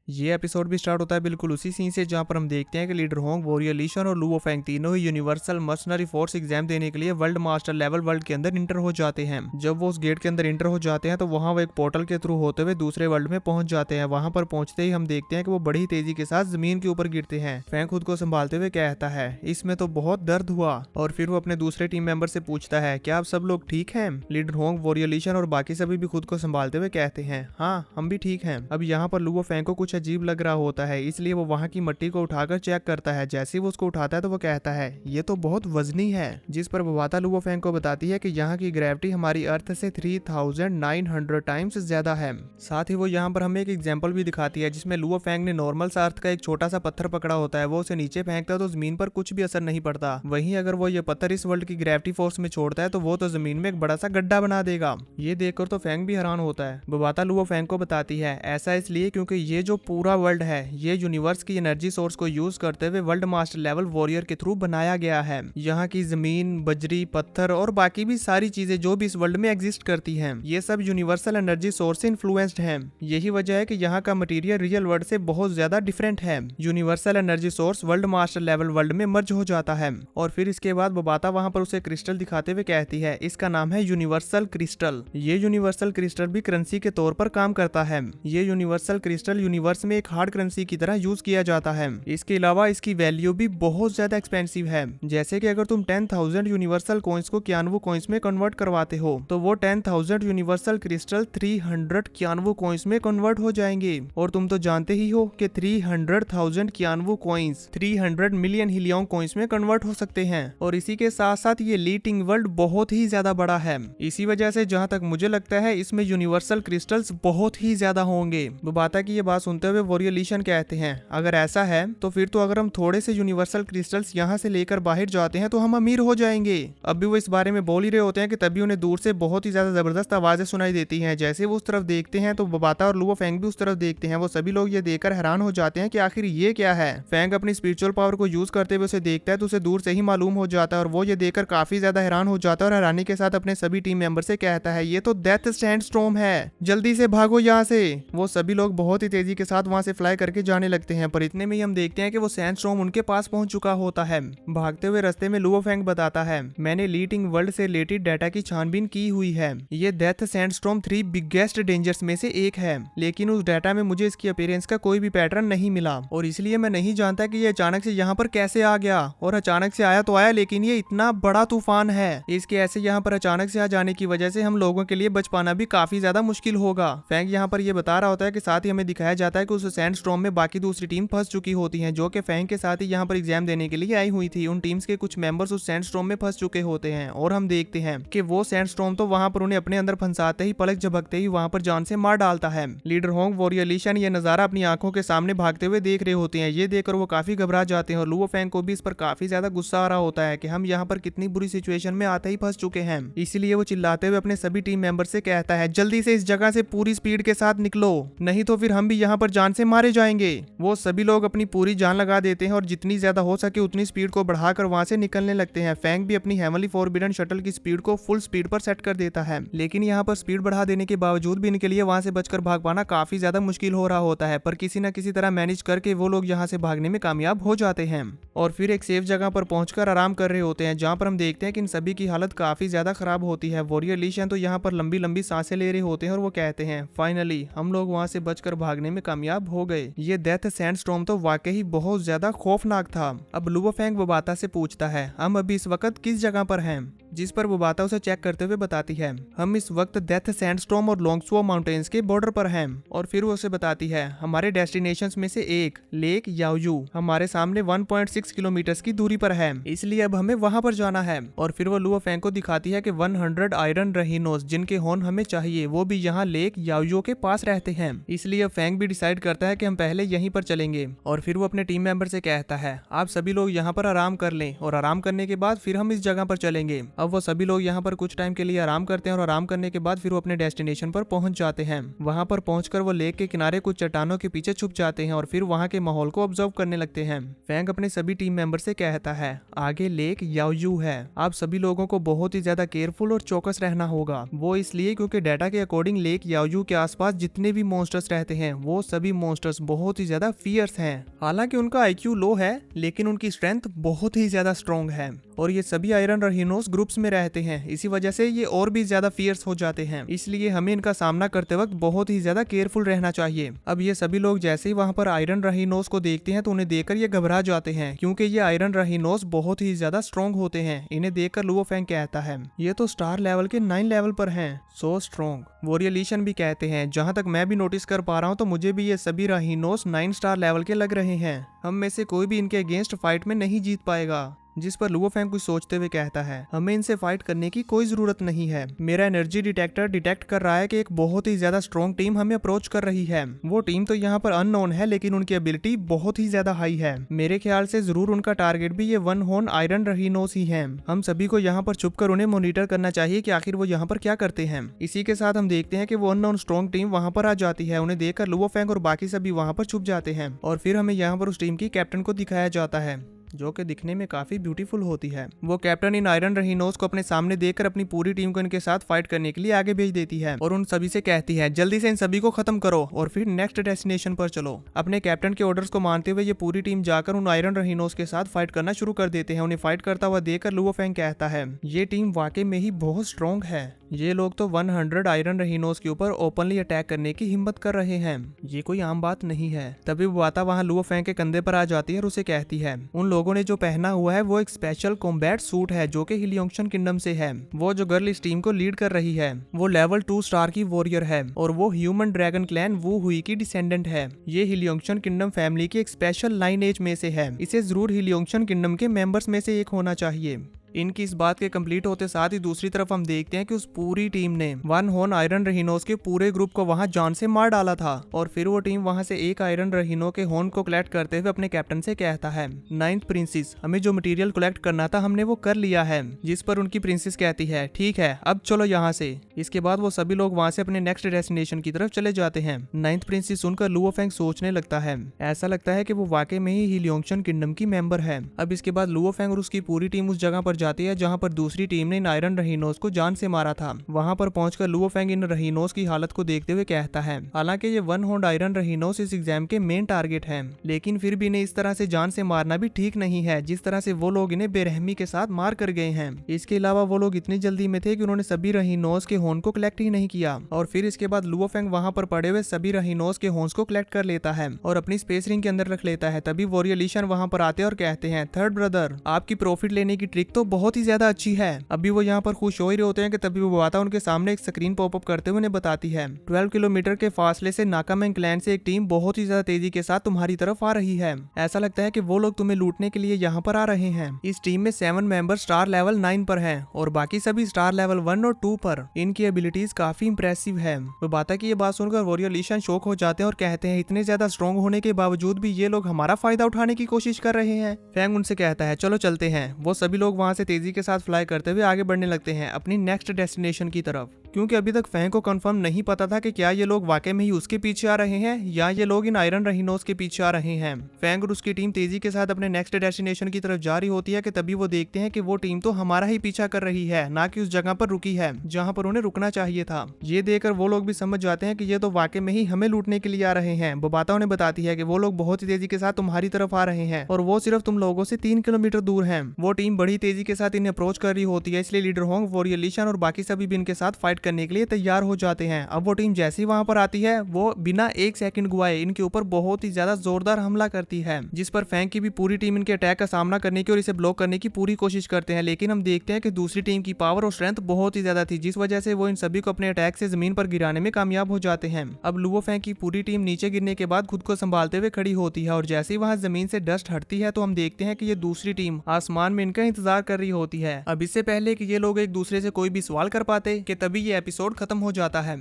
ये एपिसोड भी स्टार्ट होता है बिल्कुल उसी सीन से जहाँ पर हम देखते हैं कि लीडर होंग, वॉरियर ली शन और लुओ फेंग तीनों ही यूनिवर्सल मर्सनरी फोर्स एग्जाम देने के लिए वर्ल्ड मास्टर लेवल वर्ल्ड के अंदर इंटर हो जाते हैं। जब वो उस गेट के अंदर इंटर हो जाते हैं तो वहाँ वो एक पोर्टल के थ्रू होते हुए दूसरे वर्ल्ड में पहुंच जाते हैं। वहाँ पर पहुंचते ही हम देखते हैं कि वो बड़ी तेजी के साथ जमीन के ऊपर गिरते हैं। फेंग खुद को संभालते हुए कहता है, इसमें तो बहुत दर्द हुआ। और फिर वो अपने दूसरे टीम मेंबर से पूछता है, क्या आप सब लोग ठीक हैं? लीडर होंग, वॉरियर ली शन और बाकी सभी भी खुद को संभालते हुए कहते हैं, हाँ हम भी ठीक हैं। अब यहाँ पर लुओ फेंग को कुछ अजीब लग रहा होता है, इसलिए वो वहाँ की मिट्टी को उठाकर चेक करता है। जैसे ही वो उसको उठाता है तो वो कहता है, ये तो बहुत वजनी है। जिस पर बवाता लुओ फेंग को बताती है कि यहाँ की ग्रेविटी हमारी अर्थ से 3900 टाइम्स ज्यादा है। साथ ही वो यहाँ पर हमें एक एग्जाम्पल भी दिखाती है जिसमें लुओ फेंग ने नॉर्मल सा अर्थ का एक छोटा सा पत्थर पकड़ा होता है। वो उसे नीचे फेंकता है तो जमीन पर कुछ भी असर नहीं पड़ता। वहीं अगर वो ये पत्थर इस वर्ल्ड की ग्रेविटी फोर्स में छोड़ता है तो वो तो जमीन में एक बड़ा सा गड्ढा बना देगा। ये देखकर तो फेंग भी हैरान होता है। बवाता लुओ फेंग को बताती है, ऐसा इसलिए क्योंकि ये जो पूरा वर्ल्ड है ये यूनिवर्स की एनर्जी सोर्स को यूज करते हुए वर्ल्ड मास्टर लेवल वॉरियर के थ्रू बनाया गया है। यहाँ की जमीन, बजरी, पत्थर और बाकी भी सारी चीजें जो भी इस वर्ल्ड में एग्जिस्ट करती हैं, ये सब यूनिवर्सल एनर्जी सोर्स से इन्फ्लुएंस्ड हैं। यही वजह है कि यहाँ का मटेरियल रियल वर्ल्ड से बहुत ज्यादा डिफरेंट है। Universal energy source world master level world में मर्ज हो जाता है। और फिर इसके बाद बबाता वहाँ पर उसे क्रिस्टल दिखाते हुए कहती है, इसका नाम है यूनिवर्सल क्रिस्टल। ये यूनिवर्सल क्रिस्टल भी करेंसी के तौर पर काम करता है। ये यूनिवर्सल क्रिस्टल यूनिवर्स में एक हार्ड करेंसी की तरह यूज किया जाता है। इसके अलावा इसकी वैल्यू भी बहुत ज्यादा एक्सपेंसिव है। जैसे कि अगर तुम 10,000 यूनिवर्सल कॉइंस को क्यानवू कॉइंस में कन्वर्ट करवाते हो तो वो 10,000 यूनिवर्सल क्रिस्टल 300 क्यानवू कॉइंस में कन्वर्ट हो जाएंगे। और तुम तो जानते ही हो कि 300,000 क्यानवू कॉइंस 300 मिलियन हिलियोंग कॉइंस में कन्वर्ट हो सकते हैं। और इसी के साथ साथ ये लीटिंग वर्ल्ड बहुत ही ज्यादा बड़ा है। इसी वजह से जहाँ तक मुझे लगता है इसमें यूनिवर्सल क्रिस्टल्स बहुत ही ज्यादा होंगे। बबाता की ये बात सुनते हुए वॉरियर ली शन कहते हैं, अगर ऐसा है तो फिर तो अगर हम थोड़े से यूनिवर्सल क्रिस्टल्स यहाँ से लेकर बाहर जाते हैं तो हम अमीर हो जाएंगे। अब भी वो इस बारे में बोल ही रहे होते हैं कि तभी उन्हें दूर से बहुत ही ज्यादा जबरदस्त आवाजें सुनाई देती हैं। जैसे वो उस तरफ देखते हैं तो बबाता और लुओ फेंग भी उस तरफ देखते हैं। वो सभी लोग ये देखकर हैरान हो जाते हैं कि आखिर ये क्या है। फेंग अपनी स्पिरिचुअल पावर को यूज करते हुए उसे देखता है तो उसे दूर से ही मालूम हो जाता है और वो ये देखकर काफी ज्यादा हैरान हो जाता है और हैरानी के साथ अपने सभी टीम मेंबर से कहता है, ये तो डेथ सैंडस्टॉर्म है, जल्दी से भागो यहाँ से। वो सभी लोग बहुत ही तेजी के साथ वहां से फ्लाई करके जाने लगते हैं, पर इतने में ही हम देखते हैं कि वो सैंडस्टॉर्म उनके पास पहुंच चुका होता है। भागते हुए रास्ते में लुओ फेंग बताता है, मैंने लीटिंग वर्ल्ड से रिलेटेड डाटा की छानबीन की हुई है। ये डेथ सैंडस्टॉर्म 3 बिगेस्ट डेंजर्स में से एक है, लेकिन उस डाटा में मुझे इसकी अपीयरेंस का कोई भी पैटर्न नहीं मिला और इसलिए मैं नहीं जानता कि ये अचानक से यहाँ पर कैसे आ गया। और अचानक से आया तो आया, लेकिन ये इतना बड़ा तूफान है, इसके ऐसे यहाँ पर अचानक से आ जाने की वजह से हम लोगों के लिए बच पाना भी काफी ज्यादा मुश्किल होगा। फेंग यहाँ पर ये बता रहा होता है कि साथ ही हमें दिखाया जाता है कि उस सैंडस्टॉर्म में बाकी दूसरी टीम फंस चुकी होती है, जो कि फेंग के साथ ही यहाँ पर एग्जाम देने के लिए आई हुई थी। उन टीम्स के कुछ मेंबर्स उस सैंडस्टॉर्म में फंस चुके होते हैं और हम देखते हैं कि वो सैंडस्टॉर्म तो वहाँ पर उन्हें अपने अंदर फंसाते ही, पलक झपकते ही वहाँ पर जान से मार डालता है। लीडर होंग, वॉरियर ली शन ये नजारा अपनी आंखों के सामने भागते हुए देख रहे होते हैं। ये देखकर वो काफी घबरा जाते हैं और लुओ फेंग को भी इस पर काफी ज्यादा गुस्सा आ रहा होता है कि हम यहाँ पर कितनी बुरी सिचुएशन में आते ही फंस चुके हैं। इसीलिए वो चिल्लाते हुए अपने सभी टीम मेंबर से कहता है, जल्दी से इस जगह से पूरी स्पीड के साथ निकलो, नहीं तो फिर हम भी यहाँ पर जान से मारे जाएंगे। वो सभी लोग अपनी पूरी जान लगा देते हैं और जितनी ज्यादा हो सके उतनी स्पीड को बढ़ाकर वहां से निकलने लगते हैं। फेंग भी अपनी हेवनली फॉरबिडन शटल की स्पीड को फुल स्पीड पर सेट कर देता है, लेकिन यहाँ पर स्पीड बढ़ा देने के बावजूद भी इनके लिए वहां से बचकर भाग पाना काफी ज्यादा मुश्किल हो रहा होता है। पर किसी न किसी तरह मैनेज करके वो लोग यहाँ से भागने में कामयाब हो जाते हैं और फिर एक सेफ जगह पर पहुंचकर आराम कर रहे होते हैं, जहाँ पर हम देखते हैं कि इन सभी की हालत काफी ज्यादा खराब होती है। वॉरियर ली शन तो यहाँ पर लंबी लंबी सांसें ले रहे होते हैं और वो कहते हैं, फाइनली हम लोग वहां से बचकर भागने में कामयाब हो गए। ये डेथ सैंडस्टॉर्म तो वाकई बहुत ज्यादा खौफनाक था। अब लुओ फेंग बबाता से पूछता है, हम अभी इस वक्त किस जगह पर हैं? जिस पर बबाता उसे चेक करते हुए बताती है, हम इस वक्त डेथ सैंडस्टॉर्म और लोंगसुओ माउंटेन्स के बॉर्डर पर हैं। और फिर वो उसे बताती है, हमारे डेस्टिनेशंस में से एक लेक याओयू हमारे सामने 1.6 किलोमीटर की दूरी पर है, इसलिए अब हमें वहां पर जाना है। और फिर वो लुओ फेंग को दिखाती है कि 100 आयरन रहीनोस जिनके हॉर्न हमें चाहिए वो भी यहाँ लेक याओयू के पास रहते हैं, इसलिए फेंग भी डिसाइड करता है कि हम पहले यहीं पर चलेंगे। और फिर वो अपने टीम मेंबर से कहता है, आप सभी लोग यहाँ पर आराम कर लें और आराम करने के बाद फिर हम इस जगह पर चलेंगे। अब वो सभी लोग यहाँ पर कुछ टाइम के लिए आराम करते हैं और आराम करने के बाद फिर वो अपने डेस्टिनेशन पर पहुंच जाते हैं। वहां पर पहुंचकर वो लेक के किनारे कुछ चट्टानों के पीछे छुप जाते हैं और फिर वहां के माहौल को ऑब्जर्व करने लगते हैं। फेंग अपने सभी टीम मेंबर से कहता है, आगे लेक याओयू है, आप सभी लोगों को बहुत ही ज्यादा केयरफुल और चौकस रहना होगा। वो इसलिए क्योंकि डाटा के अकॉर्डिंग लेक याओयू के आसपास जितने भी मॉन्स्टर्स रहते हैं वो सभी मॉन्स्टर्स बहुत ही ज्यादा फियर्स हैं। हालांकि उनका आईक्यू लो है लेकिन उनकी स्ट्रेंथ बहुत ही ज्यादा स्ट्रॉन्ग है और ये सभी आयरन रहीनोस ग्रुप्स में रहते हैं। इसी वजह से ये और भी ज्यादा फियर्स हो जाते हैं, इसलिए हमें इनका सामना करते वक्त बहुत ही ज्यादा केयरफुल रहना चाहिए। अब ये सभी लोग जैसे ही वहाँ पर आयरन रहीनोस को देखते हैं तो उन्हें देखकर ये घबरा जाते हैं, क्योंकि ये आयरन रहीनोस बहुत ही ज्यादा स्ट्रॉन्ग होते हैं। इन्हें देखकर लुओ फेंग कहता है ये तो स्टार लेवल के 9 लेवल पर हैं, सो स्ट्रॉन्ग। वॉरियर ली शन भी कहते हैं जहां तक मैं भी नोटिस कर पा रहा हूं तो मुझे भी ये सभी रहीनोस 9 स्टार लेवल के लग रहे हैं। हम में से कोई भी इनके अगेंस्ट फाइट में नहीं जीत पाएगा। जिस पर लुओ फेंग कुछ सोचते हुए कहता है हमें इनसे फाइट करने की कोई जरूरत नहीं है। मेरा एनर्जी डिटेक्टर डिटेक्ट कर रहा है कि एक बहुत ही ज्यादा स्ट्रॉन्ग टीम हमें अप्रोच कर रही है। वो टीम तो यहाँ पर अननोन है लेकिन उनकी एबिलिटी बहुत ही ज्यादा हाई है। मेरे ख्याल से जरूर उनका टारगेट भी ये 1 हॉर्न आयरन रहीनोस ही है। हम सभी को यहाँ पर छुप कर उन्हें मॉनिटर करना चाहिए कि आखिर वो यहाँ पर क्या करते हैं। इसी के साथ हम देखते हैं कि वो अननोन स्ट्रॉन्ग टीम वहाँ पर आ जाती है। उन्हें देखकर लुओ फेंग और बाकी सभी वहाँ पर छुप जाते हैं और फिर हमें यहाँ पर उस टीम की कैप्टन को दिखाया जाता है जो कि दिखने में काफी ब्यूटीफुल होती है। वो कैप्टन इन आयरन रहीनोस को अपने सामने देखकर अपनी पूरी टीम को इनके साथ फाइट करने के लिए आगे भेज देती है और उन सभी से कहती है जल्दी से इन सभी को खत्म करो और फिर नेक्स्ट डेस्टिनेशन पर चलो। अपने कैप्टन के ऑर्डर्स को मानते हुए ये पूरी टीम जाकर उन आयरन रहीनोस के साथ फाइट करना शुरू कर देते हैं। उन्हें फाइट करता हुआ देखकर लुओ फेंग कहता है ये टीम वाकई में ही बहुत स्ट्रॉन्ग है। ये लोग तो 100 आयरन रहीनोस के ऊपर ओपनली अटैक करने की हिम्मत कर रहे हैं, ये कोई आम बात नहीं है। तभी वो आता वहाँ लुओ फेंग के कंधे पर आ जाती है और उसे कहती है उन लोगों ने जो पहना हुआ है वो एक स्पेशल कॉम्बैट सूट है जो कि हिलियोंगशन किंगडम से है। वो जो गर्ल इस टीम को लीड कर रही है वो लेवल 2 स्टार की वॉरियर है और वो ह्यूमन ड्रैगन क्लैन वू हुई की डिसेंडेंट है। ये हिलियोंगशन किंगडम फैमिली की एक स्पेशल लाइनेज में से है। इसे जरूर हिलियोंगशन किंगडम के मेंबर्स में से एक होना चाहिए। इनकी इस बात के कंप्लीट होते साथ ही दूसरी तरफ हम देखते हैं कि उस पूरी टीम ने 1 हॉर्न आयरन रहीनोस के पूरे ग्रुप को वहां जान से मार डाला था और फिर वो टीम वहां से एक आयरन रहीनो के हॉर्न को कलेक्ट करते हुए अपने कैप्टन से कहता है 9th प्रिंसेस हमें जो मटेरियल कलेक्ट करना था हमने वो कर लिया है। जिस पर उनकी प्रिंसेस कहती है ठीक है अब चलो यहाँ से। इसके बाद वो सभी लोग वहां से अपने नेक्स्ट डेस्टिनेशन की तरफ चले जाते हैं। 9th प्रिंसेस सुनकर लुओ फेंग सोचने लगता है, ऐसा लगता है कि वो वाकई में ही हिलियोंगशन किंगडम की मेंबर है। अब इसके बाद लुओ फेंग और उसकी पूरी टीम उस जगह पर जाती है जहाँ पर दूसरी टीम ने इन आयरन रहीनोस को जान से मारा था। वहां पर पहुंचकर लुओ फेंग इन रहीनोस की हालत को देखते हुए कहता है हालांकि ये 1 हॉर्न आयरन रहीनोस इस एग्जाम के मेन टारगेट हैं, लेकिन फिर भी इन्हें इस तरह से जान से मारना भी ठीक नहीं है जिस तरह से वो लोग इन्हें बेरहमी के साथ मार कर गए हैं। इसके अलावा वो लोग इतनी जल्दी में थे कि उन्होंने सभी रहीनोस के हॉर्न को कलेक्ट ही नहीं किया और फिर इसके बाद लुओ फेंग वहां पर पड़े हुए सभी रहीनोस के हॉर्न्स को कलेक्ट कर लेता है और अपनी स्पेस रिंग के अंदर रख लेता है। तभी वॉरियर ली शन वहां पर आते हैं और कहते हैं थर्ड ब्रदर आपकी प्रॉफिट लेने की ट्रिक तो बहुत ही ज्यादा अच्छी है। अभी वो यहाँ पर खुश हो ही रहे होते हैं कि तभी वो आता उनके सामने एक स्क्रीन पॉपअप करते हुए उन्हें बताती है 12 किलोमीटर के फासले से नाकामेंग क्लैन से एक टीम बहुत ही ज्यादा तेजी के साथ तुम्हारी तरफ आ रही है। ऐसा लगता है कि वो लोग तुम्हें लूटने के लिए यहाँ पर आ रहे हैं। इस टीम में 7 मेंबर स्टार लेवल 9 पर हैं और बाकी सभी स्टार लेवल 1 और 2 पर। इनकी एबिलिटीज काफी इंप्रेसिव है। वो बाता की ये बात सुनकर वॉरियर ली शन शॉक हो जाते हैं और कहते हैं इतने ज्यादा स्ट्रॉन्ग होने के बावजूद भी ये लोग हमारा फायदा उठाने की कोशिश कर रहे हैं। फेंग उनसे कहता है चलो चलते हैं। वो सभी लोग वहाँ से तेजी के साथ फ्लाई करते हुए आगे बढ़ने लगते हैं अपनी नेक्स्ट डेस्टिनेशन की तरफ, क्योंकि अभी तक फेंग को कंफर्म नहीं पता था कि क्या ये लोग वाकई में ही उसके पीछे आ रहे हैं या ये लोग इन आयरन रहीनोस के पीछे आ रहे हैं। फेंग और उसकी टीम तेजी के साथ अपने नेक्स्ट डेस्टिनेशन की तरफ जा रही होती है कि तभी वो देखते हैं कि वो टीम तो हमारा ही पीछा कर रही है, ना कि उस जगह पर रुकी है जहाँ पर उन्हें रुकना चाहिए था। ये देखकर वो लोग भी समझ जाते हैं कि ये तो वाकई में ही हमें लूटने के लिए आ रहे हैं। बोबाता उन्हें बताती है कि वो लोग बहुत ही तेजी के साथ तुम्हारी तरफ आ रहे हैं और वो सिर्फ तुम लोगों से 3 किलोमीटर दूर है। वो टीम बड़ी तेजी के साथ इन्हें अप्रोच कर रही होती है, इसलिए लीडर होंग, वॉरियर ली शन और बाकी सभी भी इनके साथ फाइट करने के लिए तैयार हो जाते हैं। अब वो टीम जैसे ही वहां पर आती है वो बिना 1 सेकंड गुआए इनके ऊपर बहुत ही ज्यादा जोरदार हमला करती है, जिस पर फेंग की भी पूरी टीम इनके अटैक का सामना करने की और इसे ब्लॉक करने की पूरी कोशिश करते हैं। लेकिन हम देखते हैं कि दूसरी टीम की पावर और स्ट्रेंथ बहुत ही ज्यादा थी, जिस वजह से वो इन सभी को अपने अटैक से जमीन पर गिराने में कामयाब हो जाते हैं। अब लुओ फेंग की पूरी टीम नीचे गिरने के बाद खुद को संभालते हुए खड़ी होती है और जैसे ही वहां जमीन से डस्ट हटती है तो हम देखते हैं कि ये दूसरी टीम आसमान में इनका इंतजार कर रही होती है। अब इससे पहले कि ये लोग एक दूसरे से कोई भी सवाल कर पाते कि तभी ये एपिसोड खत्म हो जाता है।